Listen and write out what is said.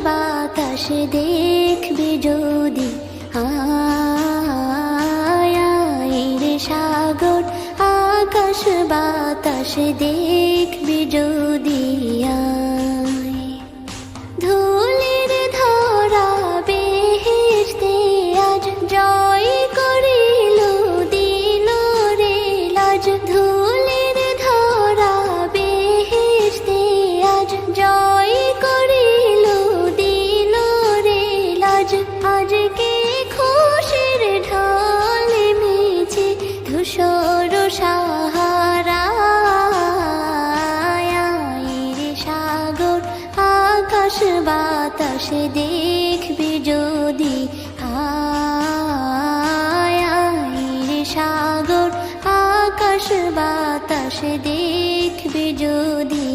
বাতাস দেখবি যদি, আয় রে সাগর আকাশ বাতাস দেখবি যদি, আয় ধুলির ধরা বেহেশতে আজ জয় করিল দিল রে লাজ, ধুলির ধরা বেহেশতে আজ জয় করিল দিল রে লাজ। আজকে খুশির ঢল মেছে ধূসর সাহারা, রে সাগর আকাশ বাতাস দেখবি যদি, আয় রে সাগর আকাশ বাতাস দেখবি যদি।